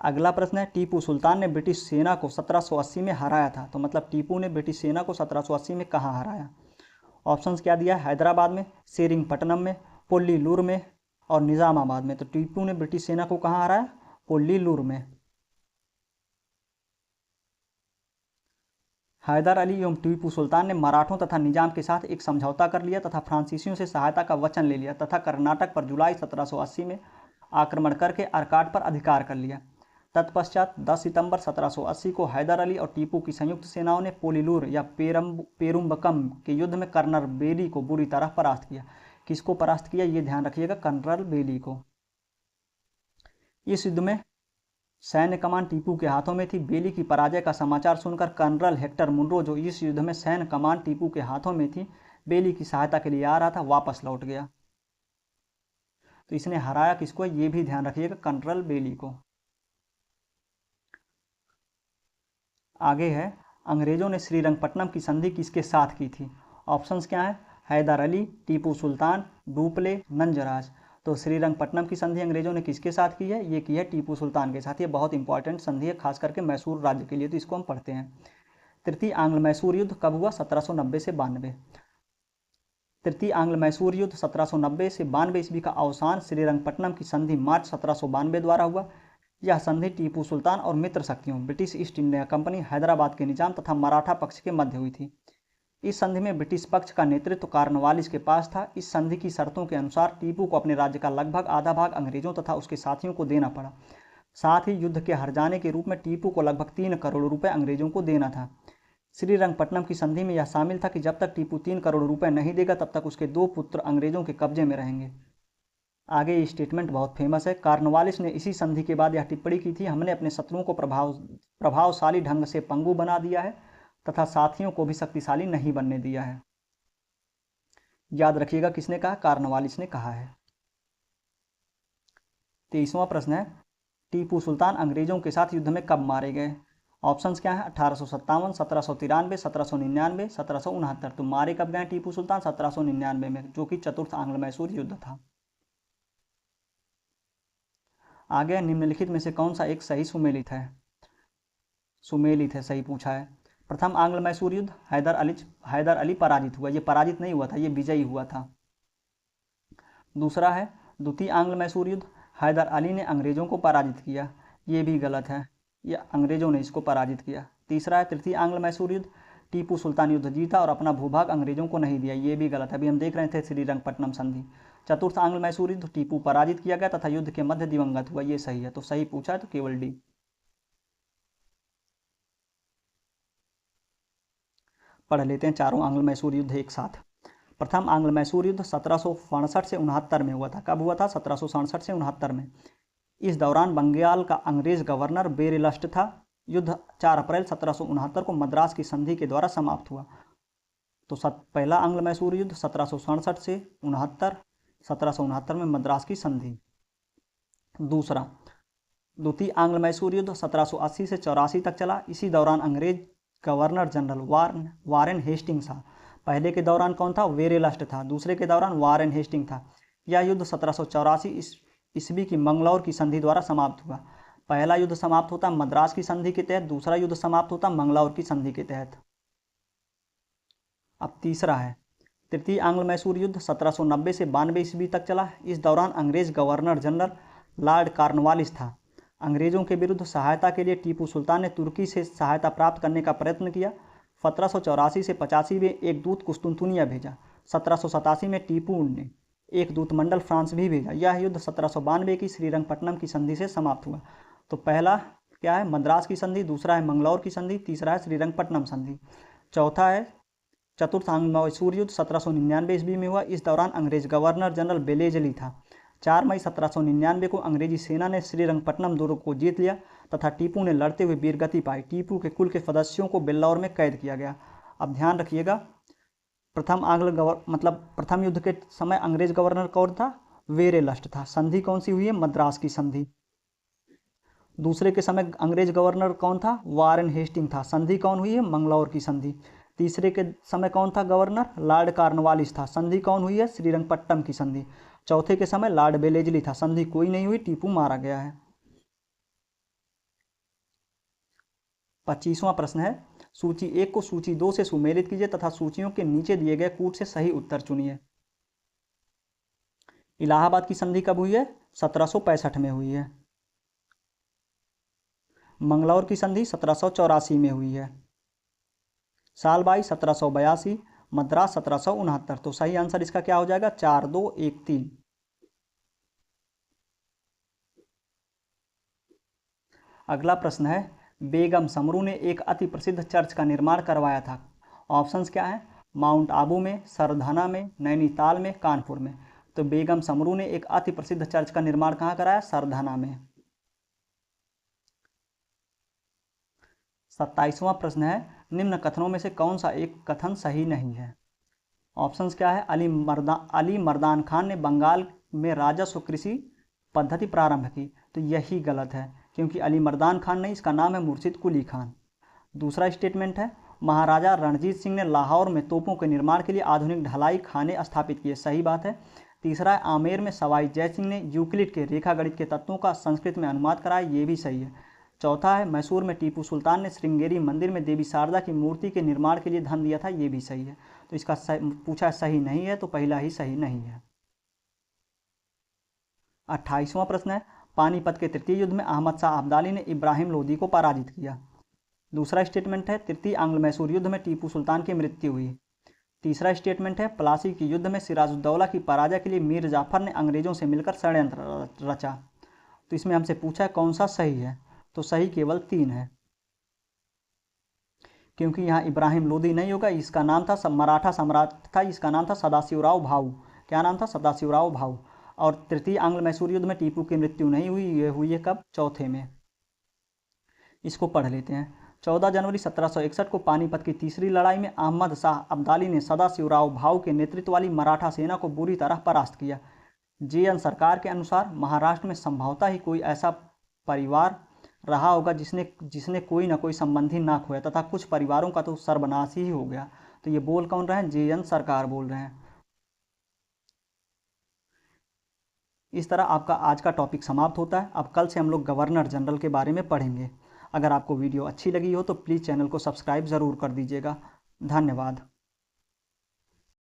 अगला प्रश्न है, टीपू सुल्तान ने ब्रिटिश सेना को 1780 में हराया था। तो मतलब टीपू ने ब्रिटिश सेना को 1780 में कहाँ हराया? ऑप्शंस क्या दिया है? हैदराबाद में, सेरिंगपट्टनम में, पोल्लीलूर में और निजामाबाद में। तो टीपू ने ब्रिटिश सेना को कहाँ हराया? पोल्लीलूर में। हैदर अली एवं टीपू सुल्तान ने मराठों तथा निजाम के साथ एक समझौता कर लिया तथा फ्रांसीसियों से सहायता का वचन ले लिया तथा कर्नाटक पर जुलाई 1780 में आक्रमण करके अर्काट पर अधिकार कर लिया। तत्पश्चात 10 सितंबर 1780 को हैदर अली और टीपू की संयुक्त सेनाओं ने पोलीलूर या पेरुम्बकम के युद्ध में कर्नल बेली को बुरी तरह परास्त किया। किसको परास्त किया? ये ध्यान रखिएगा, कर्नल बेली को। इस युद्ध में सैन्य कमान टीपू के हाथों में थी। बेली की पराजय का समाचार सुनकर कर्नल हेक्टर मुनरो, जो इस युद्ध में सैन्य कमान टीपू के हाथों में थी, बेली की सहायता के लिए आ रहा था, वापस लौट गया। तो इसने हराया किसको? ये भी ध्यान रखिएगा, कर्नल बेली को। आगे है, अंग्रेजों ने श्रीरंगपट्टनम की संधि किसके साथ की थी? ऑप्शंस क्या है? हैदर अली, टीपू सुल्तान, डुप्ले, नंजराज। तो श्रीरंगपट्टनम की संधि अंग्रेजों ने किसके साथ की है? ये की है टीपू सुल्तान के साथ। ये बहुत इंपॉर्टेंट संधि है, खास करके मैसूर राज्य के लिए, तो इसको हम पढ़ते हैं। तृतीय आंग्ल मैसूर युद्ध कब हुआ? 1790 से 92। तृतीय आंग्ल मैसूर युद्ध 1790 से 92 ईस्वी का अवसान श्रीरंगपट्टनम की संधि मार्च 1792 द्वारा हुआ। यह संधि टीपू सुल्तान और मित्र शक्तियों British east India company, Hyderabad के निजाम तथा मराठा पक्ष के मध्य हुई थी। इस संधि में ब्रिटिश पक्ष का नेतृत्व कार्नवालिस के पास था। इस संधि की शर्तों के अनुसार टीपू को अपने राज्य का लगभग आधा भाग अंग्रेजों तथा उसके साथियों को देना पड़ा। साथ ही युद्ध के हार जाने के रूप में टीपू को लगभग 3 करोड़ रुपए अंग्रेजों को देना था। श्रीरंगपट्टनम की संधि में यह शामिल था कि जब तक टीपू 3 करोड़ रुपए नहीं देगा तब तक उसके 2 पुत्र अंग्रेजों के कब्जे में रहेंगे। आगे ये स्टेटमेंट बहुत फेमस है। कार्नवालिस ने इसी संधि के बाद यह टिप्पणी की थी, हमने अपने शत्रुओं को प्रभावशाली ढंग से पंगु बना दिया है तथा साथियों को भी शक्तिशाली नहीं बनने दिया है। याद रखिएगा, किसने कहा? कार्नवालिस ने कहा है। 23वां प्रश्न है, टीपू सुल्तान अंग्रेजों के साथ युद्ध में कब मारे गए? ऑप्शंस क्या है? 1857, 1793, 1799, 1769। तो मारे कब गए टीपू सुल्तान? 1799 में, जो कि चतुर्थ आंग्ल मैसूर युद्ध था। आगे, निम्नलिखित में से कौन सा एक सही सुमेलित है? सुमेलित है, सही पूछा है। प्रथम आंग्ल मैसूर युद्ध, हैदर अली पराजित हुआ। ये पराजित नहीं हुआ था, ये विजयी हुआ था। दूसरा है द्वितीय आंग्ल मैसूर युद्ध, हैदर अली ने अंग्रेजों को पराजित किया। ये भी गलत है, ये अंग्रेजों ने इसको पराजित किया। तीसरा है तृतीय आंग्ल मैसूर युद्ध, टीपू सुल्तान युद्ध जीता और अपना भूभाग अंग्रेजों को नहीं दिया। ये भी गलत है, अभी हम देख रहे थे श्रीरंगपट्टनम संधि। चतुर्थ आंग्ल मैसूर युद्ध, टीपू पराजित किया गया तथा युद्ध के मध्य दिवंगत हुआ। ये सही है, तो सही पूछा है तो केवल डी। पढ़ लेते हैं चारों आंग्ल मैसूर युद्ध एक साथ। प्रथम आंग्ल मैसूर युद्ध 1767 से 69 में हुआ था। कब हुआ था? 1767 से 69 में। इस दौरान बंगाल का अंग्रेज गवर्नर बेरेलस्ट था। युद्ध 4 अप्रैल 1769 को मद्रास की संधि के द्वारा समाप्त हुआ। तो पहला आंग्ल मैसूर युद्ध 1767 से 69, 1769 में मद्रास की संधि। दूसरा द्वितीय आंग्ल मैसूर युद्ध 1780 से 84 तक चला। इसी दौरान अंग्रेज गवर्नर जनरल वारेन हेस्टिंग्स था। पहले के दौरान कौन था? वेरेलस्ट था। दूसरे के दौरान वारेन हेस्टिंग था। यह युद्ध 1784 ईस्वी की मंगलौर की संधि द्वारा समाप्त हुआ। पहला युद्ध समाप्त होता मद्रास की संधि के तहत, दूसरा युद्ध समाप्त होता मंगलौर की संधि के तहत। अब तीसरा है तृतीय आंग्ल मैसूर युद्ध 1790 से 92 ईस्वी तक चला। इस दौरान अंग्रेज गवर्नर जनरल लॉर्ड कॉर्नवालिस था। अंग्रेजों के विरुद्ध सहायता के लिए टीपू सुल्तान ने तुर्की से सहायता प्राप्त करने का प्रयत्न किया। 1784 से 85 में एक दूत कुस्तुनतुनिया भेजा। 1787 में टीपू ने एक दूत मंडल फ्रांस भी भेजा। यह युद्ध 1792 की श्रीरंगपट्टनम की संधि से समाप्त हुआ। तो पहला क्या है, मद्रास की संधि, दूसरा है मंगलौर की संधि, तीसरा है श्रीरंगपट्टनम संधि, चौथा है चतुर्थ आंग्ल मैसूर युद्ध 1799 ईस्वी में हुआ। इस दौरान अंग्रेज गवर्नर जनरल बेलेजली था। 4 मई 1799 को अंग्रेजी सेना ने श्रीरंगपट्टनम दुर्ग को जीत लिया तथा टीपू ने लड़ते हुए वीरगति पाई। टीपू के कुल के सदस्यों को बेल्लौर में कैद किया गया। अब ध्यान रखिएगा, प्रथम युद्ध के समय अंग्रेज गवर्नर कौन था? वेरेलस्ट था। संधि कौन सी हुई है? मद्रास की संधि। दूसरे के समय अंग्रेज गवर्नर कौन था? वारेन हेस्टिंग था। संधि कौन हुई है? मंगलौर की संधि। तीसरे के समय कौन था गवर्नर? लॉर्ड कॉर्नवालिस था। संधि कौन हुई है? श्रीरंगपट्टनम की संधि। चौथे के समय लॉर्ड बेलेजली था। संधि कोई नहीं हुई, टीपू मारा गया है। 25वां प्रश्न है, सूची 1 को सूची 2 से सुमेलित कीजिए तथा सूचियों के नीचे दिए गए कूट से सही उत्तर चुनिए। इलाहाबाद की संधि कब हुई है? 1765 में हुई है। मंगलौर की संधि 1784 में हुई है। सालबाई 1782, मद्रास 1769। तो सही आंसर इसका क्या हो जाएगा? 4, 2, 1, 3। अगला प्रश्न है, बेगम समरू ने एक अति प्रसिद्ध चर्च का निर्माण करवाया था। ऑप्शंस क्या है? माउंट आबू में, सरधाना में, नैनीताल में, कानपुर में। तो बेगम समरू ने एक अति प्रसिद्ध चर्च का निर्माण कहाँ कराया? सरधाना में। 27वां प्रश्न है, निम्न कथनों में से कौन सा एक कथन सही नहीं है? ऑप्शंस क्या है? अली मर्दान खान ने बंगाल में राजस्व कृषि पद्धति प्रारंभ की। तो यही गलत है, क्योंकि अली मर्दान खान नहीं, इसका नाम है मुर्शिद कुली खान। दूसरा स्टेटमेंट है, महाराजा रणजीत सिंह ने लाहौर में तोपों के निर्माण के लिए आधुनिक ढलाई खाने स्थापित किए। सही बात है। तीसरा है, आमेर में सवाई जय सिंह ने यूक्लिड के रेखा गणित के तत्वों का संस्कृत में अनुवाद कराया। ये भी सही है। चौथा है, मैसूर में टीपू सुल्तान ने श्रृंगेरी मंदिर में देवी शारदा की मूर्ति के निर्माण के लिए धन दिया था। ये भी सही है। तो इसका पूछा सही नहीं है, तो पहला ही सही नहीं है। 28वां प्रश्न है, पानीपत के तृतीय युद्ध में अहमद शाह अब्दाली ने इब्राहिम लोदी को पराजित किया। दूसरा स्टेटमेंट है, तृतीय आंग्ल मैसूर युद्ध में टीपू सुल्तान की मृत्यु हुई। तीसरा स्टेटमेंट है, प्लासी के युद्ध में सिराजुद्दौला की पराजय के लिए मीर जाफर ने अंग्रेजों से मिलकर षड्यंत्र रचा। तो इसमें हमसे पूछा है कौन सा सही है? तो सही केवल 3 है, क्योंकि यहाँ इब्राहिम लोदी नहीं होगा। इसका नाम था मराठा सम्राट था, इसका नाम था सदाशिवराव भाऊ। क्या नाम था? सदाशिवराव भाऊ। और तृतीय आंग्ल मैसूर युद्ध में टीपू की मृत्यु नहीं हुई। ये हुई है कब? चौथे में। इसको पढ़ लेते हैं। 14 जनवरी 1761 को पानीपत की तीसरी लड़ाई में अहमद शाह अब्दाली ने सदाशिवराव भाऊ के नेतृत्व वाली मराठा सेना को बुरी तरह परास्त किया। JN सरकार के अनुसार महाराष्ट्र में संभवतः ही कोई ऐसा परिवार रहा होगा जिसने कोई ना कोई संबंधी ना खोया, तथा कुछ परिवारों का तो सर्वनाश ही हो गया। तो ये बोल कौन रहे हैं? JN सरकार बोल रहे हैं। इस तरह आपका आज का टॉपिक समाप्त होता है। अब कल से हम लोग गवर्नर जनरल के बारे में पढ़ेंगे। अगर आपको वीडियो अच्छी लगी हो तो प्लीज़ चैनल को सब्सक्राइब ज़रूर कर दीजिएगा। धन्यवाद।